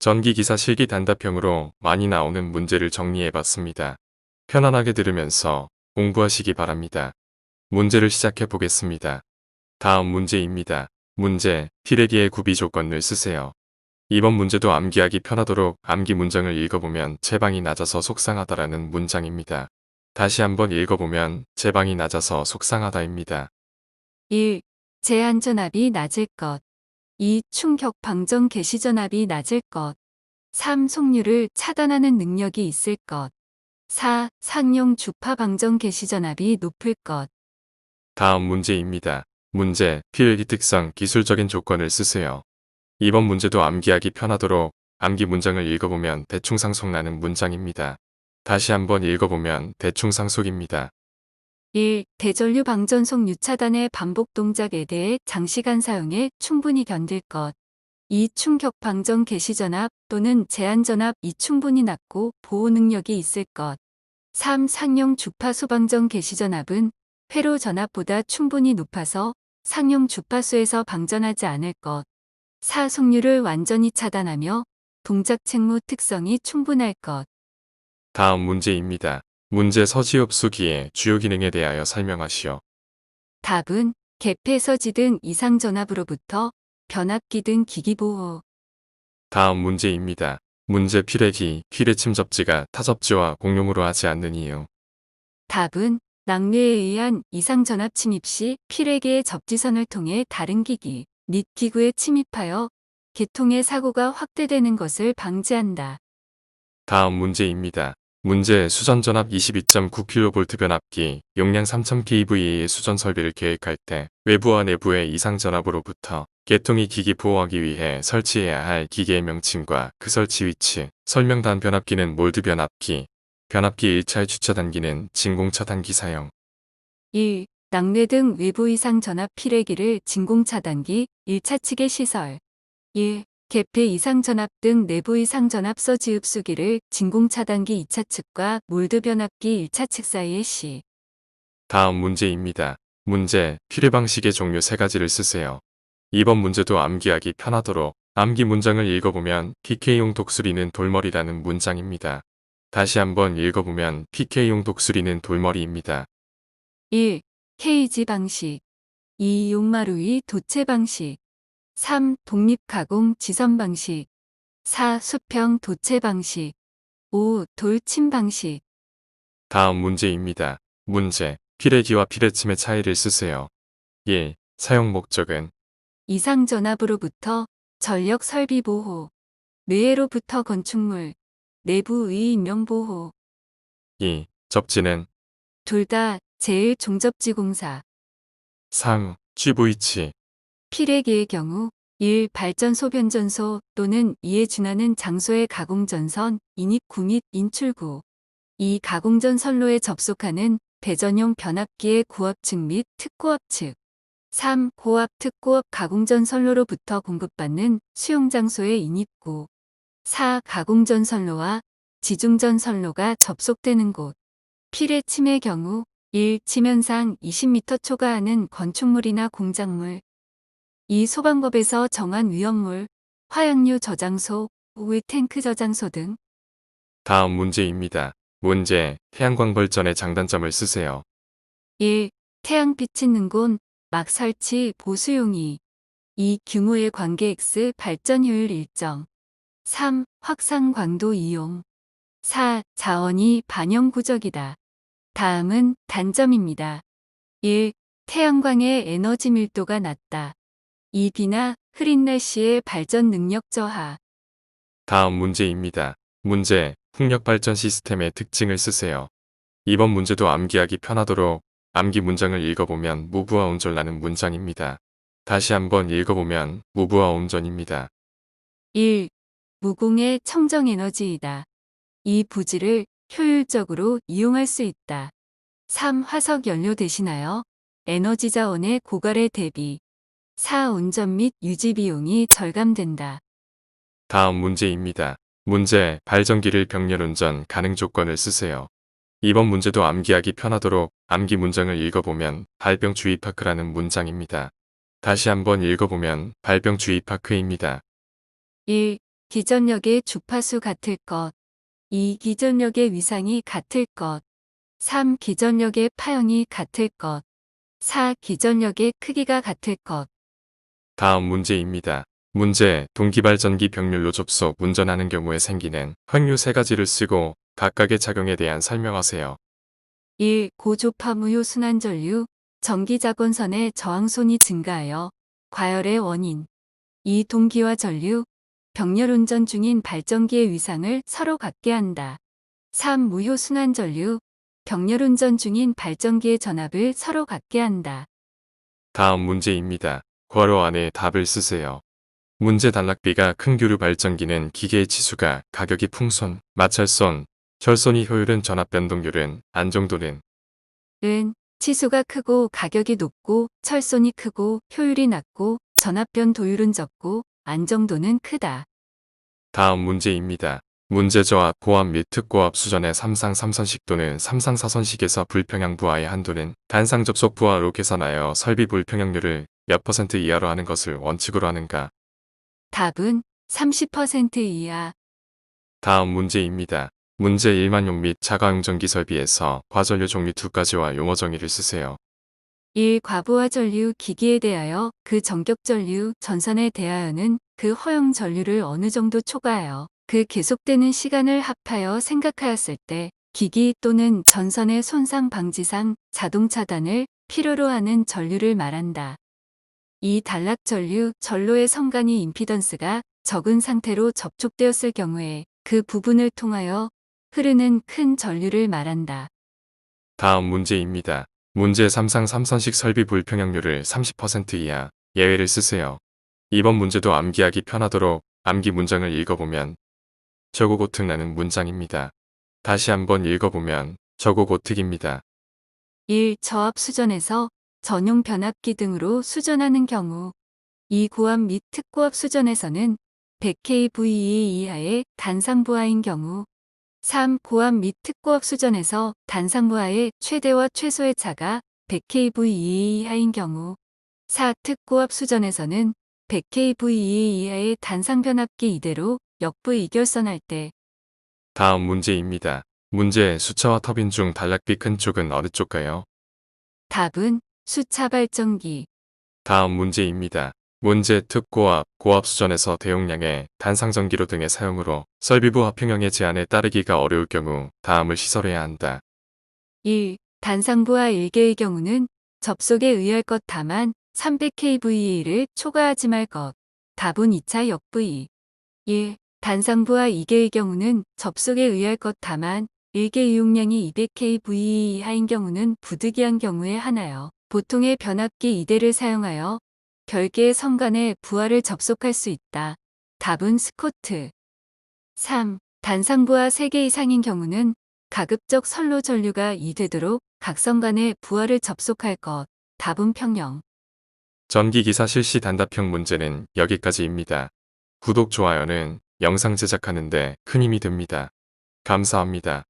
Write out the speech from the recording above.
전기기사 실기 단답형으로 많이 나오는 문제를 정리해봤습니다. 편안하게 들으면서 공부하시기 바랍니다. 문제를 시작해 보겠습니다. 다음 문제입니다. 문제, 피레기의 구비 조건을 쓰세요. 이번 문제도 암기하기 편하도록 암기 문장을 읽어보면 제방이 낮아서 속상하다라는 문장입니다. 다시 한번 읽어보면 제방이 낮아서 속상하다입니다. 1. 제한전압이 낮을 것. 2. 충격 방정 개시전압이 낮을 것. 3. 속류를 차단하는 능력이 있을 것. 4. 상용 주파 방정 개시전압이 높을 것. 다음 문제입니다. 문제, 필기 특성, 기술적인 조건을 쓰세요. 이번 문제도 암기하기 편하도록 암기 문장을 읽어보면 대충 상속나는 문장입니다. 다시 한번 읽어보면 대충 상속입니다. 1. 대전류 방전 속류 차단의 반복 동작에 대해 장시간 사용에 충분히 견딜 것. 2. 충격 방정 개시전압 또는 제한전압이 충분히 낮고 보호 능력이 있을 것. 3. 상용 주파수 방정 개시전압은 회로 전압보다 충분히 높아서 상용 주파수에서 방전하지 않을 것. 4. 속류를 완전히 차단하며 동작 책무 특성이 충분할 것. 다음 문제입니다. 문제 서지흡수기의 주요 기능에 대하여 설명하시오. 답은 개폐 서지 등 이상 전압으로부터 변압기 등 기기 보호. 다음 문제입니다. 문제 피레기, 피레침 접지가 타접지와 공용으로 하지 않는 이유. 답은 낙뢰에 의한 이상 전압 침입 시 피레기의 접지선을 통해 다른 기기 및 기구에 침입하여 계통의 사고가 확대되는 것을 방지한다. 다음 문제입니다. 문제 수전전압 22.9kV 변압기, 용량 3000kV의 수전 설비를 계획할 때 외부와 내부의 이상 전압으로부터 계통이 기기 보호하기 위해 설치해야 할 기계의 명칭과 그 설치 위치, 설명단 변압기는 몰드 변압기, 변압기 1차의 주차단기는 진공차단기 사용. 1. 낙뢰 등 외부 이상 전압 피레기를 진공차단기 1차 측의 시설. 1. 개폐 이상 전압 등 내부 이상 전압 서지 흡수기를 진공차단기 2차 측과 몰드 변압기 1차 측 사이에 시. 다음 문제입니다. 문제, 필요 방식의 종류 3가지를 쓰세요. 이번 문제도 암기하기 편하도록 암기 문장을 읽어보면 PK용 독수리는 돌머리라는 문장입니다. 다시 한번 읽어보면 PK용 독수리는 돌머리입니다. 1. 케이지 방식. 2. 용마루의 도체 방식. 3. 독립가공 지선 방식. 4. 수평 도체 방식. 5. 돌침 방식. 다음 문제입니다. 문제, 피레기와 피레침의 차이를 쓰세요. 1. 사용 목적은 이상 전압으로부터 전력 설비 보호. 뇌로부터 건축물. 내부의 인명 보호. 2. 접지는 둘 다 제일 종접지 공사. 3. GV치 피레기의 경우 1. 발전소 변전소 또는 이에 준하는 장소의 가공전선, 인입구 및 인출구. 2. 가공전 선로에 접속하는 배전용 변압기의 고압 측 및 특고압 측. 3. 고압 특고압 가공전 선로로부터 공급받는 수용 장소의 인입구. 4. 가공전 선로와 지중전 선로가 접속되는 곳. 피레침의 경우 1. 지면상 20m 초과하는 건축물이나 공작물. 2. 소방법에서 정한 위험물, 화약류 저장소, 우의 탱크 저장소 등. 다음 문제입니다. 문제, 태양광 발전의 장단점을 쓰세요. 1. 태양빛 있는 곳, 막 설치, 보수용이. 2. 규모의 관계 X 발전 효율 일정. 3. 확산 광도 이용. 4. 자원이 반영 구적이다. 다음은 단점입니다. 1. 태양광의 에너지 밀도가 낮다. 2. 비나 흐린 날씨의 발전 능력 저하. 다음 문제입니다. 문제, 풍력 발전 시스템의 특징을 쓰세요. 이번 문제도 암기하기 편하도록 암기 문장을 읽어보면 무브와 운전라는 문장입니다. 다시 한번 읽어보면 무브와 운전입니다. 1. 무공의 청정 에너지이다. 2. 부지를 효율적으로 이용할 수 있다. 3. 화석 연료 대신하여 에너지 자원의 고갈에 대비. 4. 운전 및 유지 비용이 절감된다. 다음 문제입니다. 문제, 발전기를 병렬 운전 가능 조건을 쓰세요. 이번 문제도 암기하기 편하도록 암기 문장을 읽어보면 발병 주의파크라는 문장입니다. 다시 한번 읽어보면 발병 주의파크입니다. 1. 기전력의 주파수 같을 것. 2. 기전력의 위상이 같을 것. 3. 기전력의 파형이 같을 것. 4. 기전력의 크기가 같을 것. 다음 문제입니다. 문제, 동기발전기 병렬로 접속 운전하는 경우에 생기는 확률 세 가지를 쓰고 각각의 작용에 대한 설명하세요. 1. 고조파무효 순환전류, 전기자권선의 저항손이 증가하여 과열의 원인. 2. 동기화 전류, 병렬운전 중인 발전기의 위상을 서로 같게 한다. 3. 무효 순환전류, 병렬운전 중인 발전기의 전압을 서로 같게 한다. 다음 문제입니다. 괄호 안에 답을 쓰세요. 문제 단락비가 큰 교류 발전기는 기계의 치수가, 가격이 풍선, 마찰선, 철선이 효율은 전압 변동률은, 안정도는. 은, 치수가 크고 가격이 높고 철선이 크고 효율이 낮고 전압변 도율은 적고 안정도는 크다. 다음 문제입니다. 문제 저압, 고압 및 특고압 수전의 3상 3선식 또는 3상 4선식에서 불평형 부하의 한도는 단상 접속 부하로 계산하여 설비 불평형률을 몇 % 이하로 하는 것을 원칙으로 하는가? 답은 30% 이하. 다음 문제입니다. 문제 일반용 및 자가용전기 설비에서 과전류 종류 두 가지와 용어 정의를 쓰세요. 1. 과부하 전류 기기에 대하여 그 전격 전류 전선에 대하여는 그 허용 전류를 어느 정도 초과하여 그 계속되는 시간을 합하여 생각하였을 때 기기 또는 전선의 손상 방지상 자동 차단을 필요로 하는 전류를 말한다. 2. 단락 전류 전로의 선간이 임피던스가 적은 상태로 접촉되었을 경우에 그 부분을 통하여 흐르는 큰 전류를 말한다. 다음 문제입니다. 문제 3상 3선식 설비 불평형률을 30% 이하 예외를 쓰세요. 이번 문제도 암기하기 편하도록 암기 문장을 읽어보면 저고고특 나는 문장입니다. 다시 한번 읽어보면 저고고특입니다. 1. 저압 수전에서 전용 변압기 등으로 수전하는 경우 2. 고압 및 특고압 수전에서는 100kVA 이하의 단상부하인 경우 3. 고압 및 특고압 수전에서 단상부하의 최대와 최소의 차가 100kVA 이하인 경우 4. 특고압 수전에서는 100kVA 이하의 단상변압기 이대로 역부 이결선할 때 다음 문제입니다. 문제 수차와 터빈 중 단락비 큰 쪽은 어느 쪽가요? 답은 수차 발전기. 다음 문제입니다. 문제 특고압, 고압 수전에서 대용량의 단상전기로 등의 사용으로 설비부 합평형의 제한에 따르기가 어려울 경우 다음을 시설해야 한다. 1. 단상부하 1개의 경우는 접속에 의할 것 다만 300kVA를 초과하지 말 것. 답은 2차 역부위. 1. 단상부하 2개의 경우는 접속에 의할 것 다만 1개 이용량이 200kVA 이하인 경우는 부득이한 경우에 하나여 보통의 변압기 2대를 사용하여 별개의 선간에 부하를 접속할 수 있다. 답은 스코트. 3. 단상부하 3개 이상인 경우는 가급적 선로 전류가 이되도록 각 선간에 부하를 접속할 것. 답은 평형. 전기기사 실시 단답형 문제는 여기까지입니다. 구독, 좋아요는 영상 제작하는데 큰 힘이 됩니다. 감사합니다.